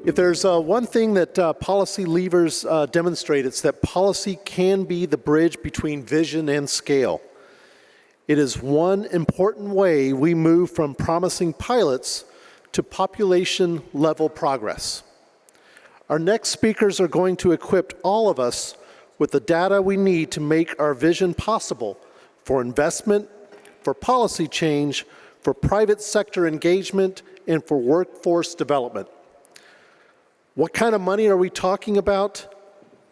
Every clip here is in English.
If there's one thing that policy levers demonstrate, it's that policy can be the bridge between vision and scale. It is one important way we move from promising pilots to population-level progress. Our next speakers are going to equip all of us with the data we need to make our vision possible for investment, for policy change, for private sector engagement, and for workforce development. What kind of money are we talking about?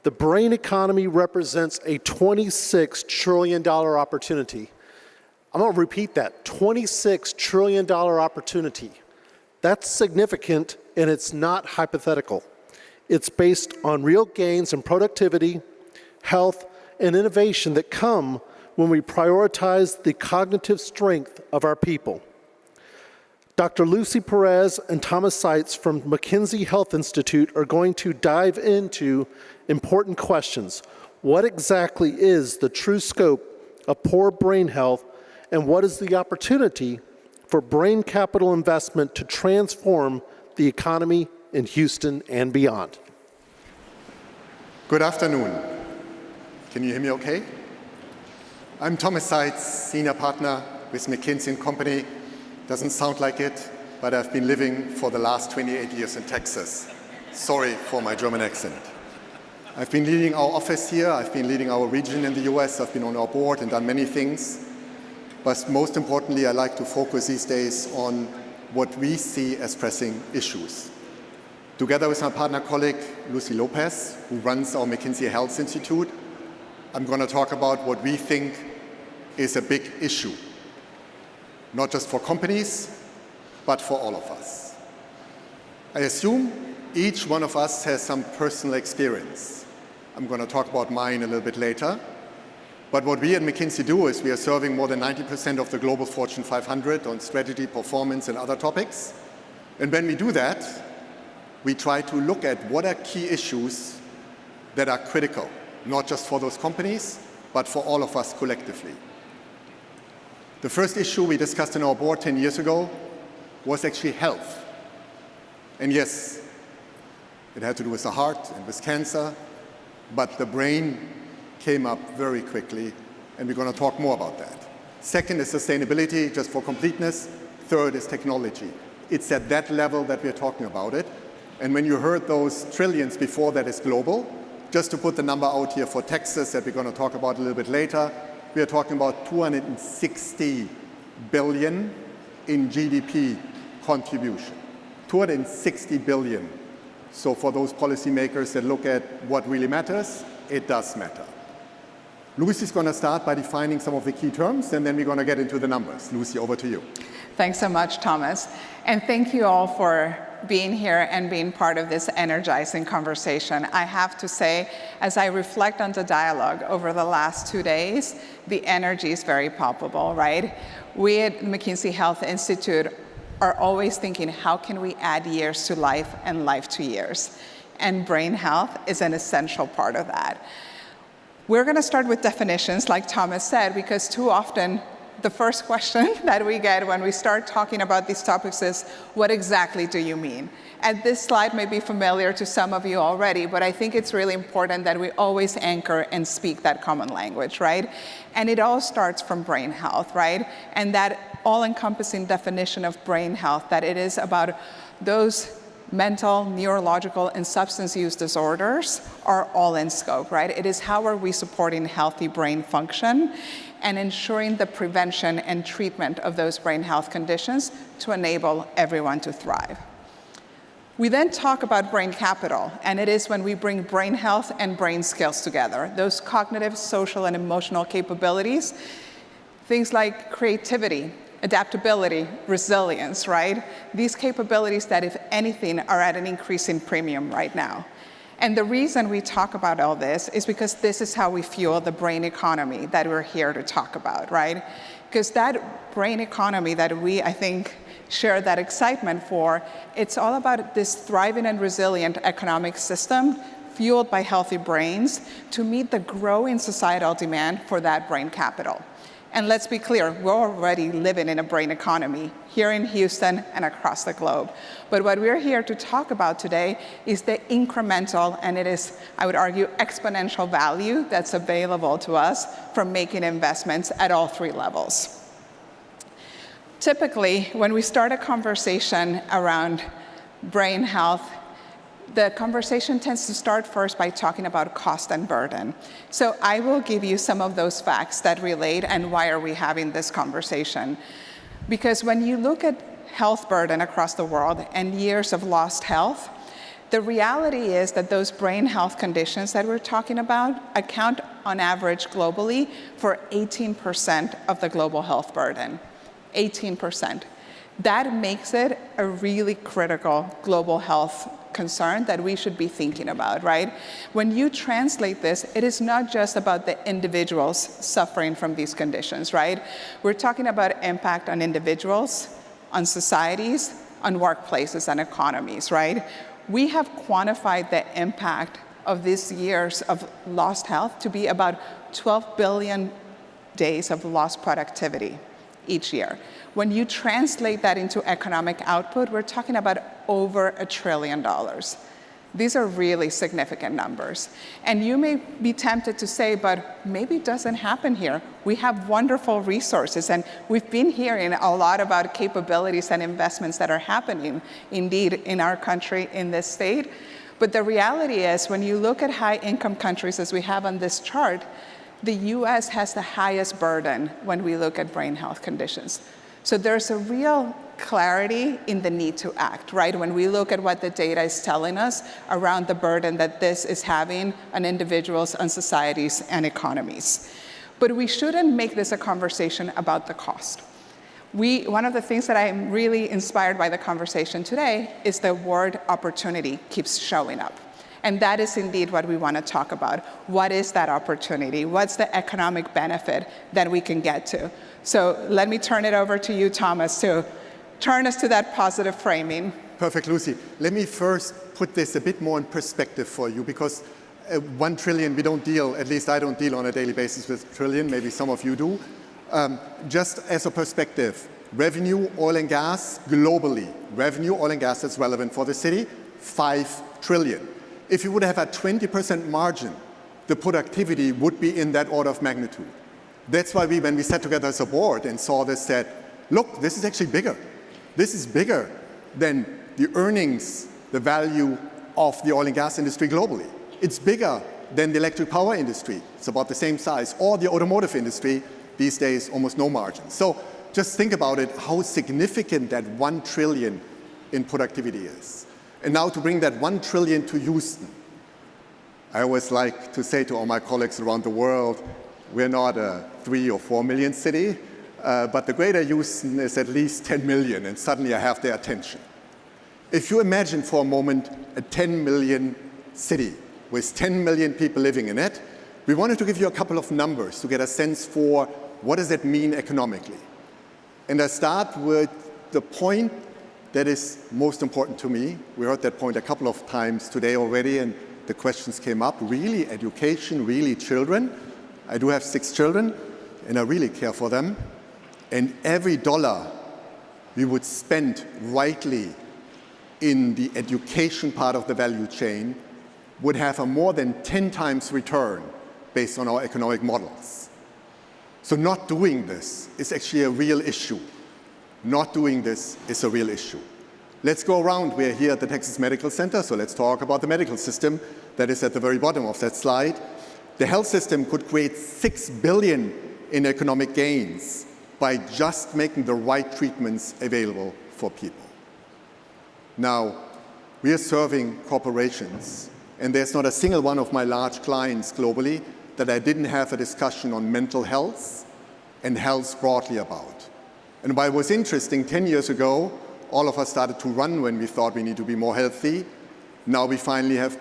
The brain economy represents a $26 trillion opportunity. I'm going to repeat that, $26 trillion opportunity. That's significant, and it's not hypothetical. It's based on real gains in productivity, health, and innovation that come when we prioritize the cognitive strength of our people. Dr. Lucy Perez and Thomas Seitz from McKinsey Health Institute are going to dive into important questions. What exactly is the true scope of poor brain health, and what is the opportunity for brain capital investment to transform the economy in Houston and beyond? Good afternoon. Can you hear me okay? I'm Thomas Seitz, Senior Partner with McKinsey & Company. Doesn't sound like it, but I've been living for the last 28 years in Texas. Sorry for my German accent. I've been leading our office here, I've been leading our region in the US, I've been on our board and done many things. But most importantly, I like to focus these days on what we see as pressing issues. Together with my partner colleague, Lucy Lopez, who runs our McKinsey Health Institute, I'm going to talk about what we think is a big issue. Not just for companies, but for all of us. I assume each one of us has some personal experience. I'm going to talk about mine a little bit later. But what we at McKinsey do is we are serving more than 90% of the global Fortune 500 on strategy, performance, and other topics. And when we do that, we try to look at what are key issues that are critical, not just for those companies, but for all of us collectively. The first issue we discussed in our board 10 years ago was actually health. And yes, it had to do with the heart and with cancer, but the brain came up very quickly, and we're going to talk more about that. Second is sustainability, just for completeness. Third is technology. It's at that level that we're talking about it. And when you heard those trillions before, that is global. Just to put the number out here for Texas that we're going to talk about a little bit later, we are talking about 260 billion in GDP contribution. 260 billion. So for those policymakers that look at what really matters, it does matter. Lucy's going to start by defining some of the key terms, and then we're going to get into the numbers. Lucy, over to you. Thanks so much, Thomas. And thank you all for being here and being part of this energizing conversation. I have to say, as I reflect on the dialogue over the last 2 days, the energy is very palpable, right? We at McKinsey Health Institute are always thinking, how can we add years to life and life to years? And brain health is an essential part of that. We're going to start with definitions, like Thomas said, because too often the first question that we get when we start talking about these topics is, what exactly do you mean? And this slide may be familiar to some of you already, but I think it's really important that we always anchor and speak that common language, right? And it all starts from brain health, right? And that all-encompassing definition of brain health, that it is about those mental, neurological, and substance use disorders are all in scope, right? It is how are we supporting healthy brain function and ensuring the prevention and treatment of those brain health conditions to enable everyone to thrive. We then talk about brain capital, and it is when we bring brain health and brain skills together, those cognitive, social, and emotional capabilities, things like creativity, adaptability, resilience, right? These capabilities that, if anything, are at an increasing premium right now. And the reason we talk about all this is because this is how we fuel the brain economy that we're here to talk about, right? Because that brain economy that we, I think, share that excitement for, it's all about this thriving and resilient economic system fueled by healthy brains to meet the growing societal demand for that brain capital. And let's be clear, we're already living in a brain economy here in Houston and across the globe. But what we're here to talk about today is the incremental, and it is, I would argue, exponential value that's available to us from making investments at all three levels. Typically, when we start a conversation around brain health, the conversation tends to start first by talking about cost and burden. So I will give you some of those facts that relate and why are we having this conversation. Because when you look at health burden across the world and years of lost health, the reality is that those brain health conditions that we're talking about account on average globally for 18% of the global health burden. 18%. That makes it a really critical global health concern that we should be thinking about, right? When you translate this, it is not just about the individuals suffering from these conditions, right? We're talking about impact on individuals, on societies, on workplaces and economies, right? We have quantified the impact of these years of lost health to be about 12 billion days of lost productivity each year. When you translate that into economic output, we're talking about over $1 trillion. These are really significant numbers. And you may be tempted to say, but maybe it doesn't happen here. We have wonderful resources, and we've been hearing a lot about capabilities and investments that are happening, indeed, in our country, in this state. But the reality is, when you look at high-income countries, as we have on this chart, the US has the highest burden when we look at brain health conditions. So there's a real clarity in the need to act, right? When we look at what the data is telling us around the burden that this is having on individuals, on societies, and economies. But we shouldn't make this a conversation about the cost. One of the things that I'm really inspired by the conversation today is the word opportunity keeps showing up. And that is indeed what we want to talk about. What is that opportunity? What's the economic benefit that we can get to? So let me turn it over to you, Thomas, to turn us to that positive framing. Perfect, Lucy. Let me first put this a bit more in perspective for you, because 1 trillion, we don't deal, at least I don't deal on a daily basis with trillion, maybe some of you do. Just as a perspective, revenue, oil and gas, globally, revenue, oil and gas that's relevant for the city, 5 trillion. If you would have a 20% margin, the productivity would be in that order of magnitude. That's why when we sat together as a board and saw this, said, look, this is actually bigger. This is bigger than the earnings, the value of the oil and gas industry globally. It's bigger than the electric power industry. It's about the same size. Or the automotive industry, these days, almost no margin. So just think about it, how significant that 1 trillion in productivity is. And now to bring that 1 trillion to Houston. I always like to say to all my colleagues around the world, we're not a 3 or 4 million city, but the greater Houston is at least 10 million, and suddenly I have their attention. If you imagine for a moment a 10 million city with 10 million people living in it, we wanted to give you a couple of numbers to get a sense for what does it mean economically. And I start with the point that is most important to me. We heard that point a couple of times today already, and the questions came up. Really, education, really children. I do have 6 children, and I really care for them. And every dollar we would spend rightly in the education part of the value chain would have a more than 10 times return based on our economic models. So not doing this is actually a real issue. Not doing this is a real issue. Let's go around. We're here at the Texas Medical Center, so let's talk about the medical system that is at the very bottom of that slide. The health system could create $6 billion in economic gains by just making the right treatments available for people. Now, we are serving corporations, and there's not a single one of my large clients globally that I didn't have a discussion on mental health and health broadly about. And while it was interesting, 10 years ago, all of us started to run when we thought we need to be more healthy. Now we finally have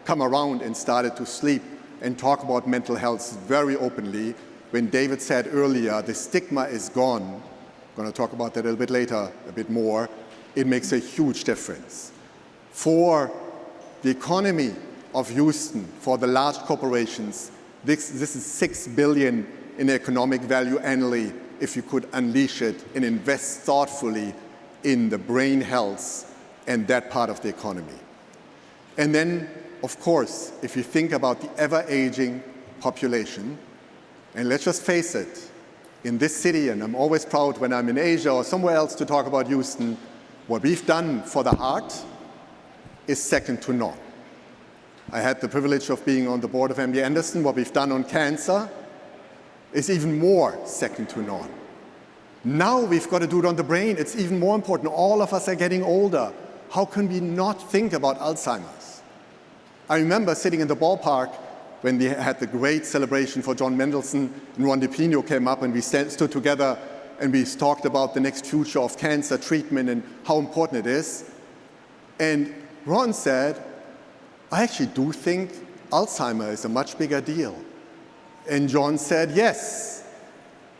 come around and started to sleep and talk about mental health very openly. When David said earlier, the stigma is gone, I'm going to talk about that a little bit later, a bit more, it makes a huge difference. For the economy of Houston, for the large corporations, this is $6 billion in economic value annually if you could unleash it and invest thoughtfully in the brain health and that part of the economy. And then, of course, if you think about the ever-aging population, and let's just face it, in this city, and I'm always proud when I'm in Asia or somewhere else to talk about Houston, what we've done for the heart is second to none. I had the privilege of being on the board of MD Anderson. What we've done on cancer is even more second to none. Now we've got to do it on the brain. It's even more important. All of us are getting older. How can we not think about Alzheimer's? I remember sitting in the ballpark when we had the great celebration for John Mendelsohn, and Ron DePino came up and we stood together and we talked about the next future of cancer treatment and how important it is. And Ron said, I actually do think Alzheimer's is a much bigger deal. And John said, yes,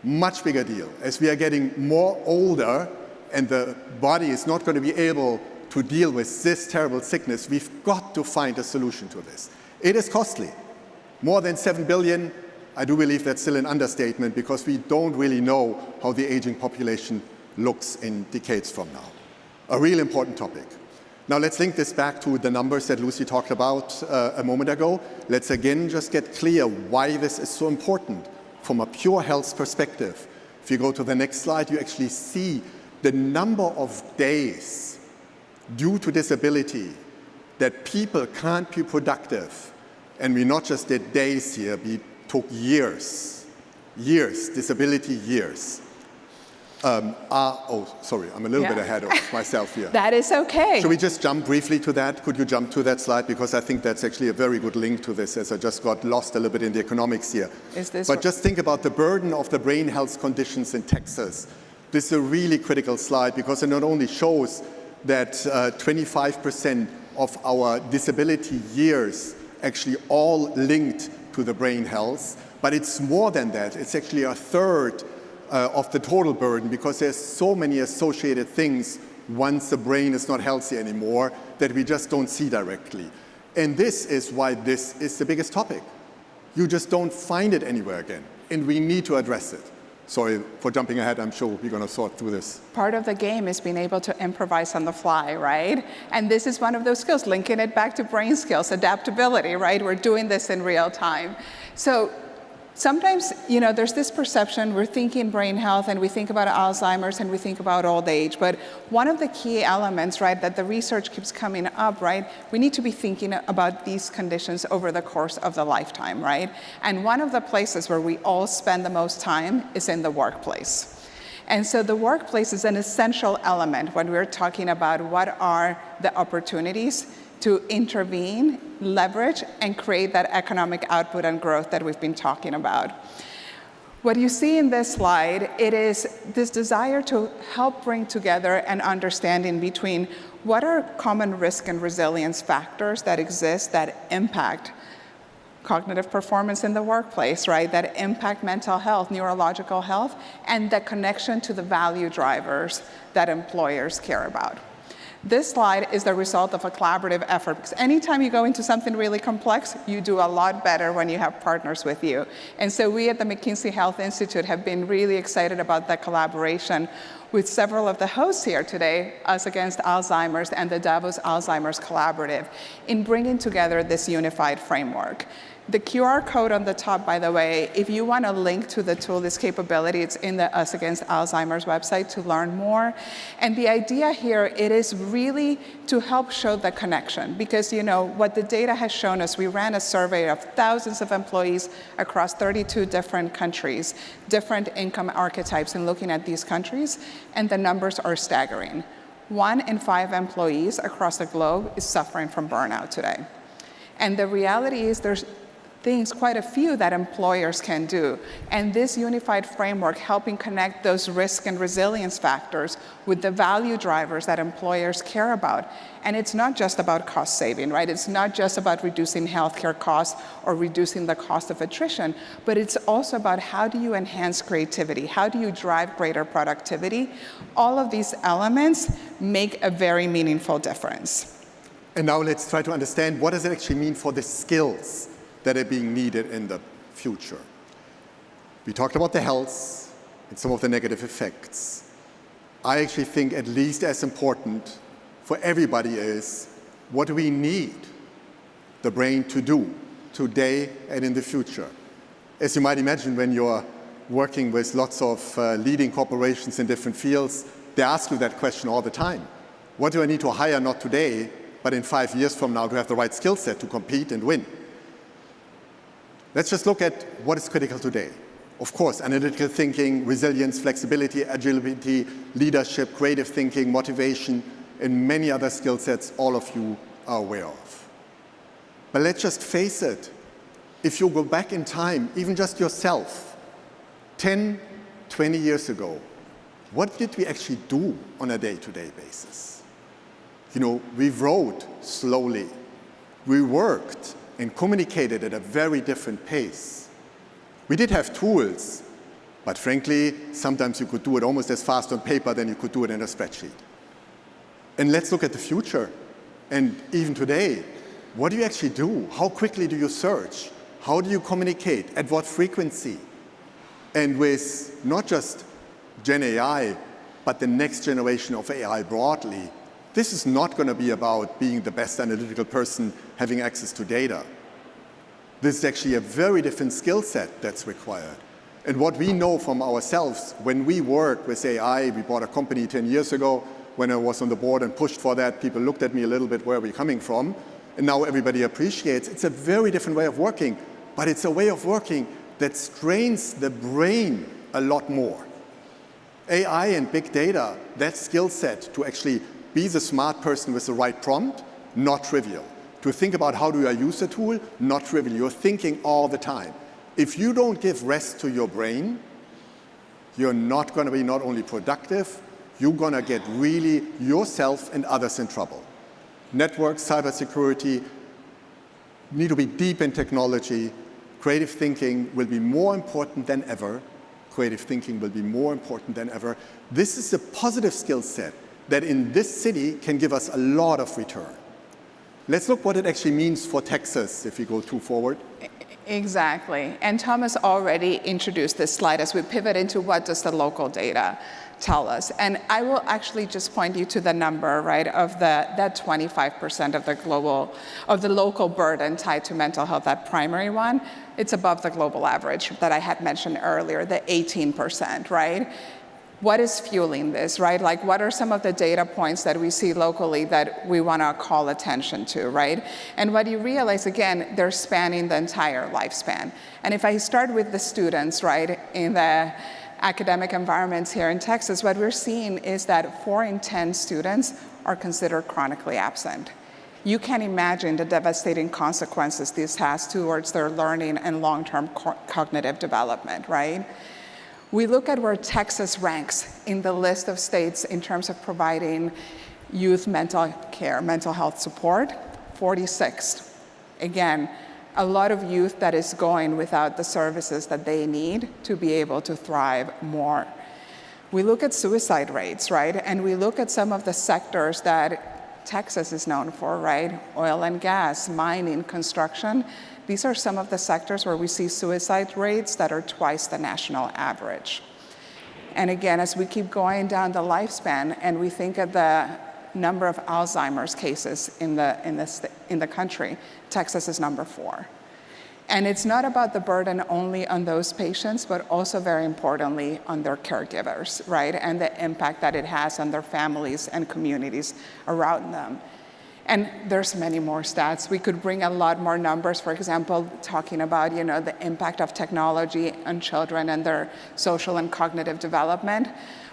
much bigger deal. As we are getting more older and the body is not going to be able to deal with this terrible sickness, we've got to find a solution to this. It is costly. More than $7 billion, I do believe that's still an understatement because we don't really know how the aging population looks in decades from now. A really important topic. Now let's link this back to the numbers that Lucy talked about a moment ago. Let's again just get clear why this is so important from a pure health perspective. If you go to the next slide, you actually see the number of days due to disability that people can't be productive. And we not just did days here, we took years, disability years. Sorry, I'm a little bit ahead of myself here. That is okay. Should we just jump briefly to that? Could you jump to that slide? Because I think that's actually a very good link to this, as I just got lost a little bit in the economics here. But just think about the burden of the brain health conditions in Texas. This is a really critical slide because it not only shows that 25% of our disability years actually all linked to the brain health, but it's more than that. It's actually a third of the total burden because there's so many associated things once the brain is not healthy anymore that we just don't see directly. And this is why this is the biggest topic. You just don't find it anywhere again, and we need to address it. Sorry for jumping ahead. I'm sure we're going to sort through this. Part of the game is being able to improvise on the fly, right? And this is one of those skills, linking it back to brain skills, adaptability, right? We're doing this in real time. So sometimes, there's this perception, we're thinking brain health and we think about Alzheimer's and we think about old age, but one of the key elements, right, that the research keeps coming up, right, we need to be thinking about these conditions over the course of the lifetime, right? And one of the places where we all spend the most time is in the workplace. And so the workplace is an essential element when we're talking about what are the opportunities to intervene, leverage, and create that economic output and growth that we've been talking about. What you see in this slide, it is this desire to help bring together an understanding between what are common risk and resilience factors that exist that impact cognitive performance in the workplace, right? That impact mental health, neurological health, and the connection to the value drivers that employers care about. This slide is the result of a collaborative effort, because anytime you go into something really complex, you do a lot better when you have partners with you. And so we at the McKinsey Health Institute have been really excited about that collaboration with several of the hosts here today, Us Against Alzheimer's and the Davos Alzheimer's Collaborative, in bringing together this unified framework. The QR code on the top, by the way, if you want to link to the tool, this capability, it's in the Us Against Alzheimer's website to learn more. And the idea here, it is really to help show the connection. Because, what the data has shown us, we ran a survey of thousands of employees across 32 different countries, different income archetypes, and looking at these countries, and the numbers are staggering. 1 in 5 employees across the globe is suffering from burnout today. And the reality is there's things, quite a few, that employers can do. And this unified framework helping connect those risk and resilience factors with the value drivers that employers care about. And it's not just about cost saving, right? It's not just about reducing healthcare costs or reducing the cost of attrition, but it's also about how do you enhance creativity? How do you drive greater productivity? All of these elements make a very meaningful difference. And now let's try to understand what does it actually mean for the skills that are being needed in the future. We talked about the health and some of the negative effects. I actually think at least as important for everybody is, what do we need the brain to do today and in the future? As you might imagine, when you're working with lots of leading corporations in different fields, they ask you that question all the time. What do I need to hire, not today, but in 5 years from now to have the right skill set to compete and win? Let's just look at what is critical today. Of course, analytical thinking, resilience, flexibility, agility, leadership, creative thinking, motivation, and many other skill sets all of you are aware of. But let's just face it, if you go back in time, even just yourself, 10, 20 years ago, what did we actually do on a day-to-day basis? You know, we wrote slowly. We worked and communicated at a very different pace. We did have tools, but frankly, sometimes you could do it almost as fast on paper than you could do it in a spreadsheet. And let's look at the future. And even today, what do you actually do? How quickly do you search? How do you communicate? At what frequency? And with not just Gen AI, but the next generation of AI broadly, this is not going to be about being the best analytical person having access to data. This is actually a very different skill set that's required. And what we know from ourselves, when we work with AI, we bought a company 10 years ago. When I was on the board and pushed for that, people looked at me a little bit, where are we coming from? And now everybody appreciates it's a very different way of working, but it's a way of working that strains the brain a lot more. AI and big data, that skill set to actually be the smart person with the right prompt, not trivial. To think about how do I use the tool, not trivial. You're thinking all the time. If you don't give rest to your brain, you're not going to be not only productive, you're going to get really yourself and others in trouble. Networks, cybersecurity, need to be deep in technology. Creative thinking will be more important than ever. Creative thinking will be more important than ever. This is a positive skill set that in this city can give us a lot of return. Let's look what it actually means for Texas if we go too forward. Exactly. And Thomas already introduced this slide as we pivot into what does the local data tell us. And I will actually just point you to the number, right, of that 25% of the local burden tied to mental health, that primary one. It's above the global average that I had mentioned earlier, the 18%, right? What is fueling this, right? Like, what are some of the data points that we see locally that we want to call attention to, right? And what you realize, again, they're spanning the entire lifespan. And if I start with the students, right, in the academic environments here in Texas, what we're seeing is that 4 in 10 students are considered chronically absent. You can imagine the devastating consequences this has towards their learning and long-term cognitive development, right? We look at where Texas ranks in the list of states in terms of providing youth mental care, mental health support, 46th. Again, a lot of youth that is going without the services that they need to be able to thrive more. We look at suicide rates, right? And we look at some of the sectors that Texas is known for, right? Oil and gas, mining, construction. These are some of the sectors where we see suicide rates that are twice the national average. And again, as we keep going down the lifespan and we think of the number of Alzheimer's cases in the country, Texas is number 4. And it's not about the burden only on those patients, but also very importantly on their caregivers, right? And the impact that it has on their families and communities around them. And there's many more stats. We could bring a lot more numbers, for example, talking about, the impact of technology on children and their social and cognitive development.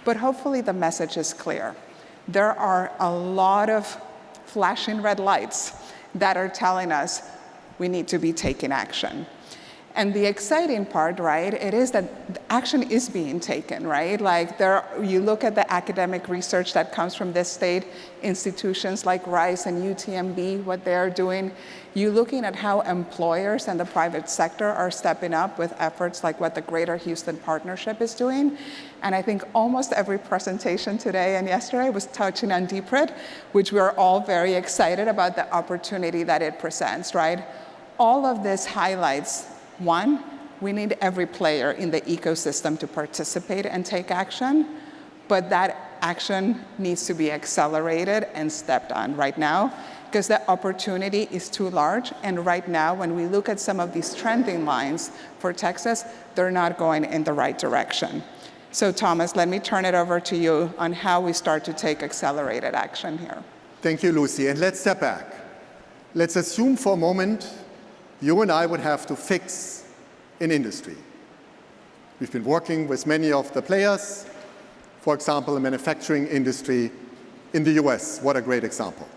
But hopefully the message is clear. There are a lot of flashing red lights that are telling us we need to be taking action. And the exciting part, right, it is that action is being taken, right? Like you look at the academic research that comes from this state, institutions like Rice and UTMB, what they're doing. You're looking at how employers and the private sector are stepping up with efforts like what the Greater Houston Partnership is doing. And I think almost every presentation today and yesterday was touching on DPRIT, which we're all very excited about the opportunity that it presents, right? All of this highlights, 1, We need every player in the ecosystem to participate and take action, but that action needs to be accelerated and stepped on right now, because the opportunity is too large. And right now, when we look at some of these trending lines for Texas, they're not going in the right direction. So Thomas, let me turn it over to you on how we start to take accelerated action here. Thank you, Lucy. And let's step back. Let's assume for a moment you and I would have to fix an industry. We've been working with many of the players, for example, the manufacturing industry in the US. What a great example.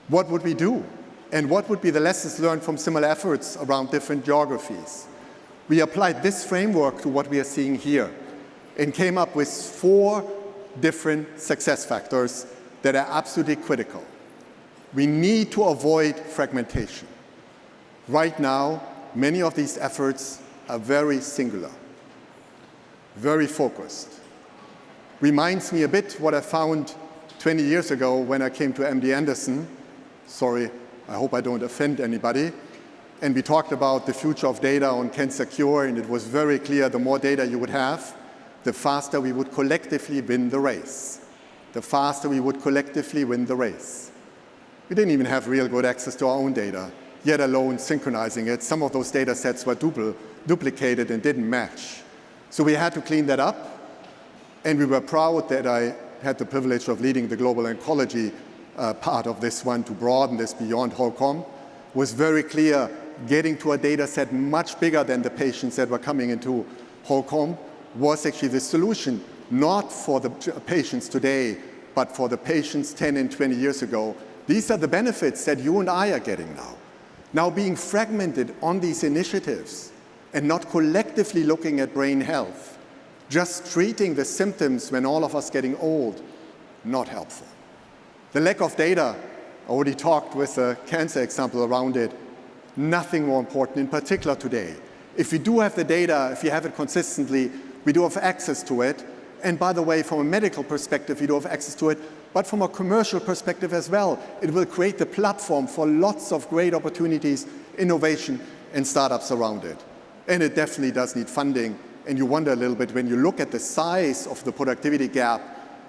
What would we do? And what would be the lessons learned from similar efforts around different geographies? We applied this framework to what we are seeing here and came up with 4 different success factors that are absolutely critical. We need to avoid fragmentation. Right now, many of these efforts are very singular, very focused. Reminds me a bit what I found 20 years ago when I came to MD Anderson. Sorry, I hope I don't offend anybody. And we talked about the future of data on cancer cure, and it was very clear the more data you would have, the faster we would collectively win the race. The faster we would collectively win the race. We didn't even have real good access to our own data, yet alone synchronizing it. Some of those data sets were duplicated and didn't match. So we had to clean that up, and we were proud that I had the privilege of leading the global oncology part of this one to broaden this beyond HOCOM. Was very clear, getting to a data set much bigger than the patients that were coming into HOCOM was actually the solution, not for the patients today, but for the patients 10 and 20 years ago. These are the benefits that you and I are getting now. Now being fragmented on these initiatives and not collectively looking at brain health, just treating the symptoms when all of us getting old, not helpful. The lack of data, I already talked with a cancer example around it, nothing more important, in particular today. If we do have the data, if you have it consistently, we do have access to it. And by the way, from a medical perspective, we do have access to it, but from a commercial perspective as well. It will create the platform for lots of great opportunities, innovation, and startups around it. And it definitely does need funding. And you wonder a little bit when you look at the size of the productivity gap,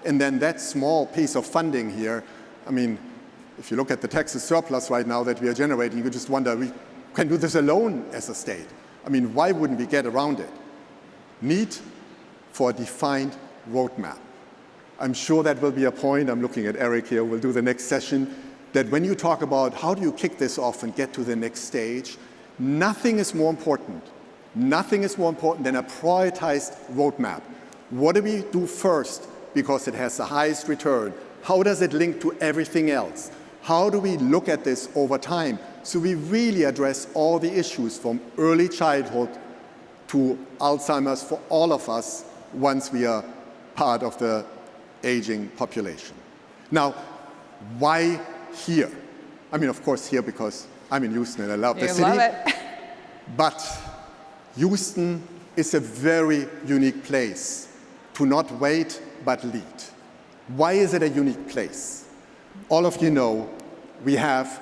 and then that small piece of funding here. I mean, if you look at the Texas surplus right now that we are generating, you just wonder, we can do this alone as a state. I mean, why wouldn't we get around it? Need for a defined roadmap. I'm sure that will be a point, I'm looking at Eric here, we'll do the next session, that when you talk about how do you kick this off and get to the next stage, nothing is more important than a prioritized roadmap. What do we do first because it has the highest return? How does it link to everything else? How do we look at this over time so we really address all the issues from early childhood to Alzheimer's for all of us once we are part of the aging population? Now, why here? I mean, of course here because I'm in Houston and I love the city. You love it. But Houston is a very unique place to not wait but lead. Why is it a unique place? All of you know we have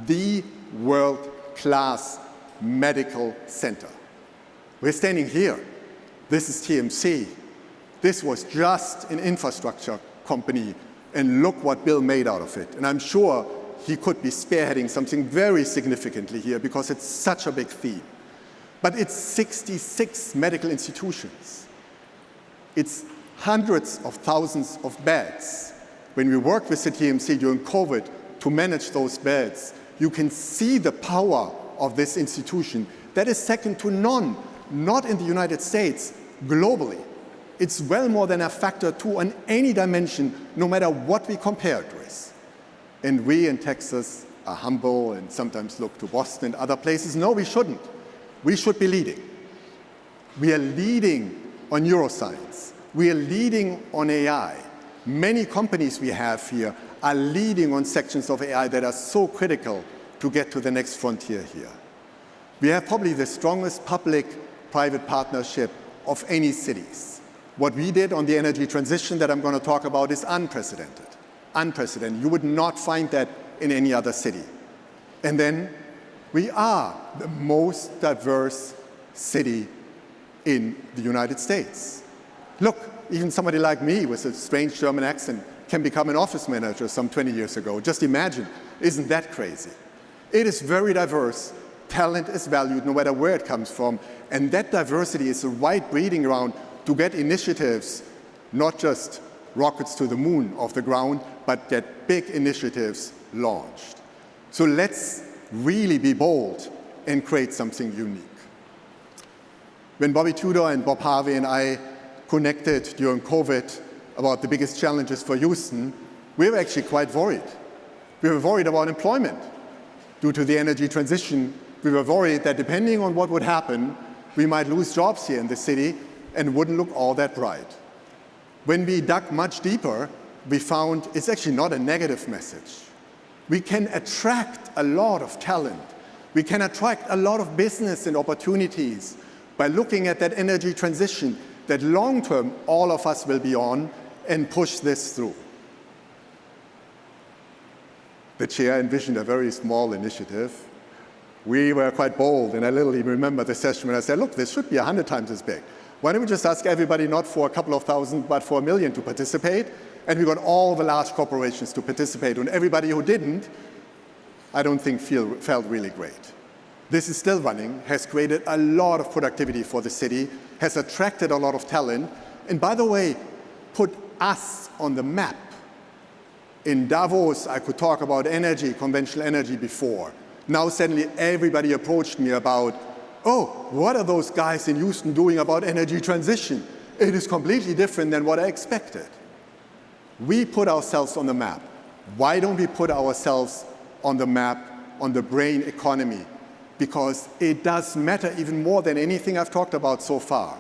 the world-class medical center. We're standing here. This is TMC. This was just an infrastructure company, and look what Bill made out of it. And I'm sure he could be spearheading something very significantly here because it's such a big theme. But it's 66 medical institutions. It's hundreds of thousands of beds. When we worked with the TMC during COVID to manage those beds, you can see the power of this institution that is second to none, not in the United States, globally. It's well more than a factor 2 on any dimension, no matter what we compare it with. And we in Texas are humble and sometimes look to Boston and other places. No, we shouldn't. We should be leading. We are leading on neuroscience. We are leading on AI. Many companies we have here are leading on sections of AI that are so critical to get to the next frontier here. We have probably the strongest public-private partnership of any cities. What we did on the energy transition that I'm going to talk about is unprecedented. Unprecedented. You would not find that in any other city. And then we are the most diverse city in the United States. Look, even somebody like me with a strange German accent can become an office manager some 20 years ago. Just imagine, isn't that crazy? It is very diverse. Talent is valued no matter where it comes from. And that diversity is the right breeding ground to get initiatives, not just rockets to the moon off the ground, but get big initiatives launched. So let's really be bold and create something unique. When Bobby Tudor and Bob Harvey and I connected during COVID about the biggest challenges for Houston, we were actually quite worried. We were worried about employment. Due to the energy transition, we were worried that depending on what would happen, we might lose jobs here in the city and wouldn't look all that bright. When we dug much deeper, we found it's actually not a negative message. We can attract a lot of talent. We can attract a lot of business and opportunities by looking at that energy transition that long-term all of us will be on and push this through. The chair envisioned a very small initiative. We were quite bold, and I literally remember the session when I said, look, this should be 100 times as big. Why don't we just ask everybody not for a couple of thousand, but for 1 million to participate? And we got all the large corporations to participate, and everybody who didn't, I don't think felt really great. This is still running, has created a lot of productivity for the city, has attracted a lot of talent, and by the way, put us on the map. In Davos, I could talk about energy, conventional energy before. Now suddenly everybody approached me about, oh, what are those guys in Houston doing about energy transition? It is completely different than what I expected. We put ourselves on the map. Why don't we put ourselves on the map on the brain economy? Because it does matter even more than anything I've talked about so far.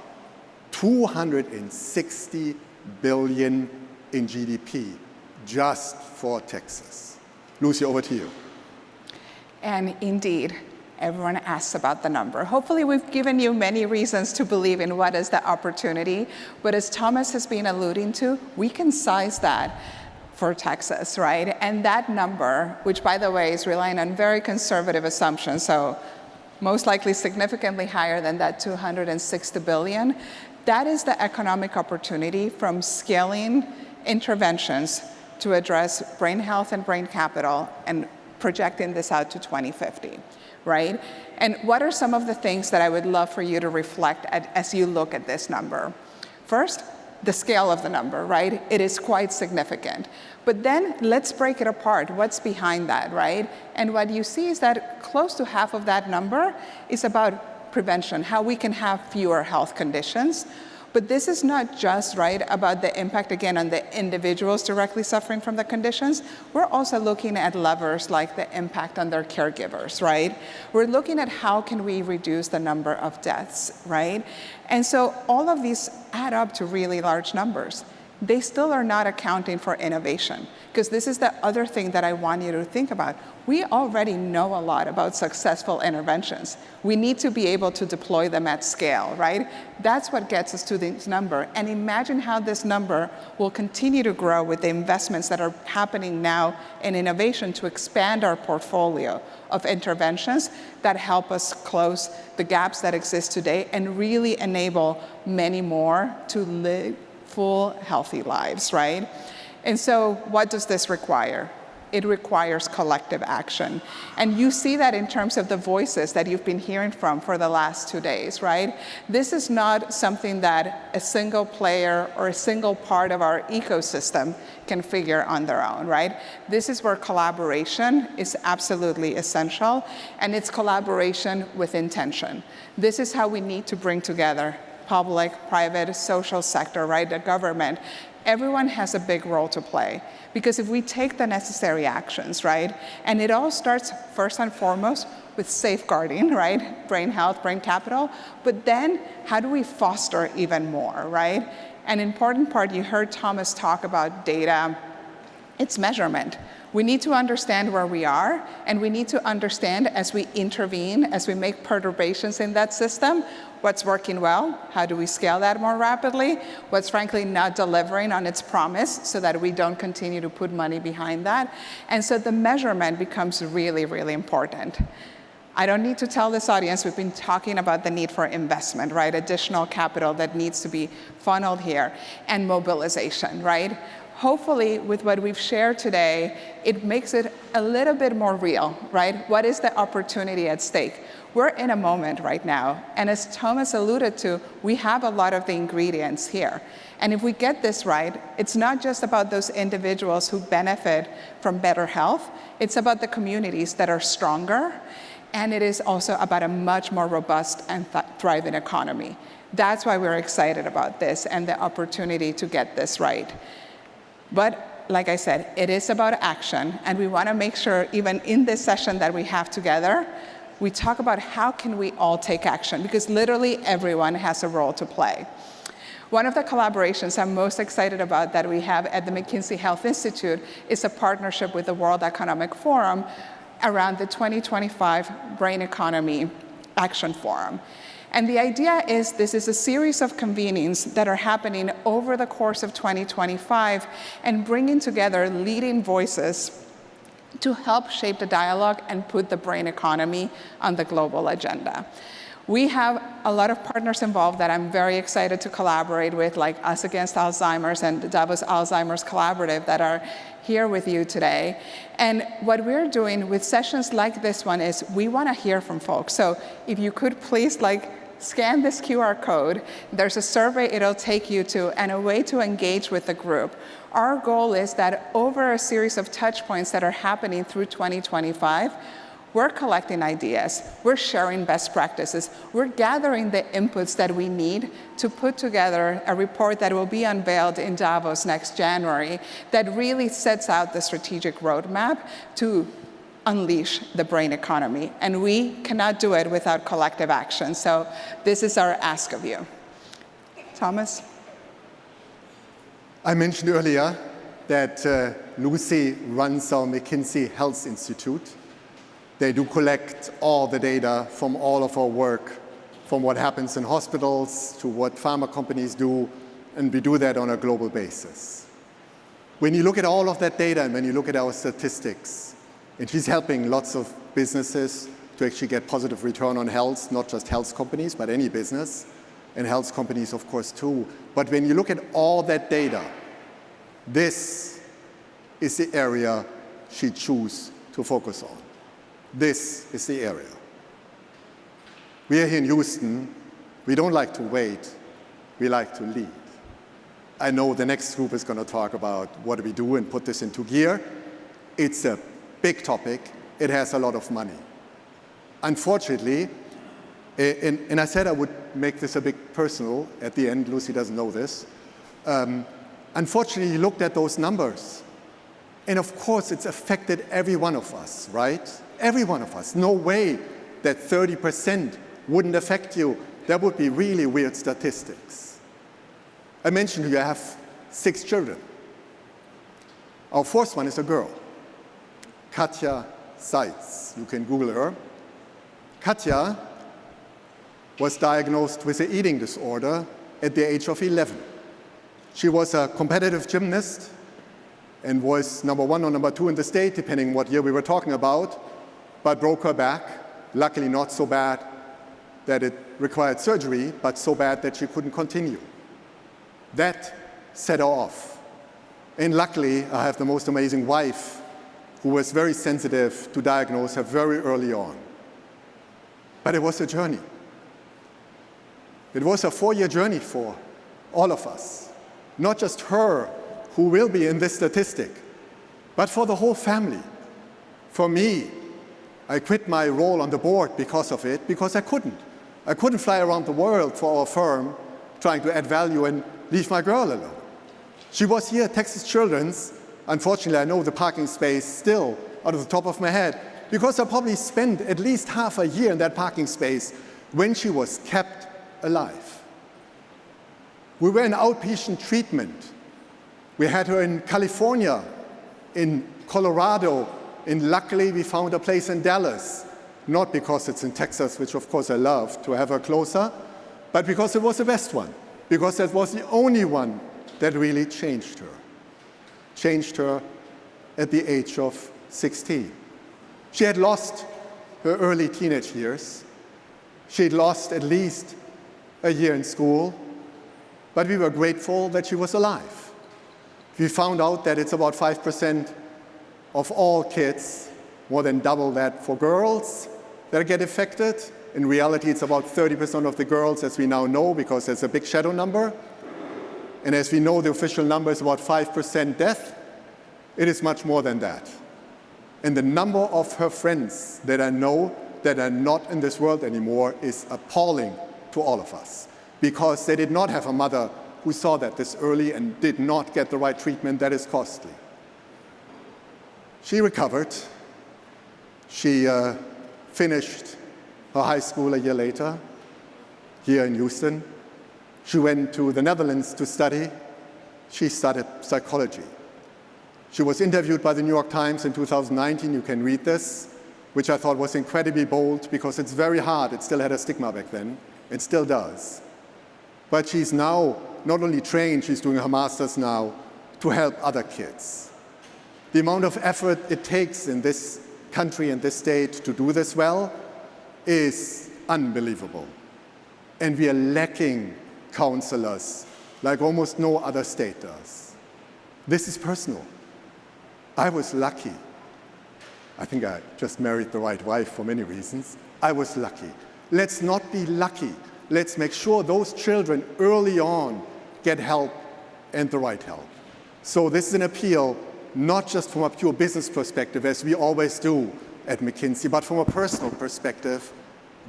260 billion in GDP just for Texas. Lucy, over to you. And indeed, everyone asks about the number. Hopefully we've given you many reasons to believe in what is the opportunity, but as Thomas has been alluding to, we can size that for Texas, right? And that number, which by the way is relying on very conservative assumptions, so most likely significantly higher than that 260 billion, that is the economic opportunity from scaling interventions to address brain health and brain capital and projecting this out to 2050, right? And what are some of the things that I would love for you to reflect at as you look at this number? First, the scale of the number, right? It is quite significant. But then let's break it apart. What's behind that, right? And what you see is that close to half of that number is about prevention, how we can have fewer health conditions. But this is not just, right, about the impact, again, on the individuals directly suffering from the conditions. We're also looking at levers like the impact on their caregivers, right? We're looking at how can we reduce the number of deaths, right? And so all of these add up to really large numbers. They still are not accounting for innovation, because this is the other thing that I want you to think about. We already know a lot about successful interventions. We need to be able to deploy them at scale, right? That's what gets us to this number. And imagine how this number will continue to grow with the investments that are happening now in innovation to expand our portfolio of interventions that help us close the gaps that exist today and really enable many more to live full, healthy lives, right? And so what does this require? It requires collective action. And you see that in terms of the voices that you've been hearing from for the last 2 days, right? This is not something that a single player or a single part of our ecosystem can figure on their own, right? This is where collaboration is absolutely essential, and it's collaboration with intention. This is how we need to bring together public, private, social sector, right, the government. Everyone has a big role to play, because if we take the necessary actions, right, and it all starts first and foremost with safeguarding, right, brain health, brain capital, but then how do we foster even more, right? An important part, you heard Thomas talk about data, it's measurement. We need to understand where we are, and we need to understand as we intervene, as we make perturbations in that system, what's working well, how do we scale that more rapidly, what's frankly not delivering on its promise so that we don't continue to put money behind that. And so the measurement becomes really, really important. I don't need to tell this audience, we've been talking about the need for investment, right? Additional capital that needs to be funneled here, and mobilization, right? Hopefully, with what we've shared today, it makes it a little bit more real, right? What is the opportunity at stake? We're in a moment right now, and as Thomas alluded to, we have a lot of the ingredients here. And if we get this right, it's not just about those individuals who benefit from better health, it's about the communities that are stronger, and it is also about a much more robust and thriving economy. That's why we're excited about this and the opportunity to get this right. But like I said, it is about action, and we want to make sure, even in this session that we have together, we talk about how can we all take action, because literally everyone has a role to play. One of the collaborations I'm most excited about that we have at the McKinsey Health Institute is a partnership with the World Economic Forum around the 2025 Brain Economy Action Forum. And the idea is this is a series of convenings that are happening over the course of 2025 and bringing together leading voices to help shape the dialogue and put the brain economy on the global agenda. We have a lot of partners involved that I'm very excited to collaborate with, like Us Against Alzheimer's and the Davos Alzheimer's Collaborative that are here with you today. And what we're doing with sessions like this one is we want to hear from folks. So if you could please scan this QR code, there's a survey it'll take you to and a way to engage with the group. Our goal is that over a series of touch points that are happening through 2025, we're collecting ideas, we're sharing best practices, we're gathering the inputs that we need to put together a report that will be unveiled in Davos next January that really sets out the strategic roadmap to unleash the brain economy. And we cannot do it without collective action. So this is our ask of you. Thomas? I mentioned earlier that Lucy runs our McKinsey Health Institute. They do collect all the data from all of our work, from what happens in hospitals to what pharma companies do, and we do that on a global basis. When you look at all of that data and when you look at our statistics, and she's helping lots of businesses to actually get positive return on health, not just health companies, but any business, and health companies, of course, too. But when you look at all that data, this is the area she chose to focus on. This is the area. We are here in Houston. We don't like to wait. We like to lead. I know the next group is going to talk about what do we do and put this into gear. It's a big topic. It has a lot of money. Unfortunately, and I said I would make this a bit personal at the end. Lucy doesn't know this. Unfortunately, you looked at those numbers. And of course, it's affected every one of us, right? Every one of us. No way that 30% wouldn't affect you. That would be really weird statistics. I mentioned you have 6 children. Our fourth one is a girl, Katja Seitz. You can Google her. Katja was diagnosed with an eating disorder at the age of 11. She was a competitive gymnast and was number 1 or number 2 in the state, depending what year we were talking about, but broke her back. Luckily not so bad that it required surgery, but so bad that she couldn't continue. That set her off. And luckily, I have the most amazing wife who was very sensitive to diagnose her very early on. But it was a journey. It was a 4-year journey for all of us. Not just her, who will be in this statistic, but for the whole family. For me, I quit my role on the board because of it, because I couldn't. I couldn't fly around the world for our firm trying to add value and leave my girl alone. She was here at Texas Children's. Unfortunately, I know the parking space still out of the top of my head, because I probably spent at least half a year in that parking space when she was kept alive. We were in outpatient treatment. We had her in California, in Colorado, and luckily we found a place in Dallas, not because it's in Texas, which of course I love to have her closer, but because it was the best one, because that was the only one that really changed her. Changed her at the age of 16. She had lost her early teenage years. She'd lost at least a year in school, but we were grateful that she was alive. We found out that it's about 5% of all kids, more than double that for girls, that get affected. In reality, it's about 30% of the girls, as we now know, because there's a big shadow number. And as we know, the official number is about 5% death. It is much more than that. And the number of her friends that I know that are not in this world anymore is appalling to all of us, because they did not have a mother who saw that this early and did not get the right treatment. That is costly. She recovered. She finished her high school a year later here in Houston. She went to the Netherlands to study. She studied psychology. She was interviewed by the New York Times in 2019. You can read this, which I thought was incredibly bold because it's very hard. It still had a stigma back then. It still does. But she's now not only trained, she's doing her master's now to help other kids. The amount of effort it takes in this country and this state to do this well is unbelievable. And we are lacking counselors like almost no other state does. This is personal. I was lucky. I think I just married the right wife for many reasons. I was lucky. Let's not be lucky. Let's make sure those children early on get help and the right help. So this is an appeal, not just from a pure business perspective, as we always do at McKinsey, but from a personal perspective.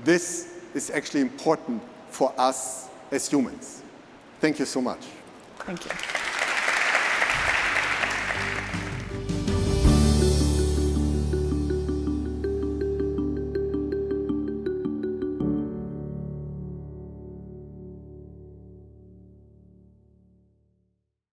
This is actually important for us as humans. Thank you so much. Thank you.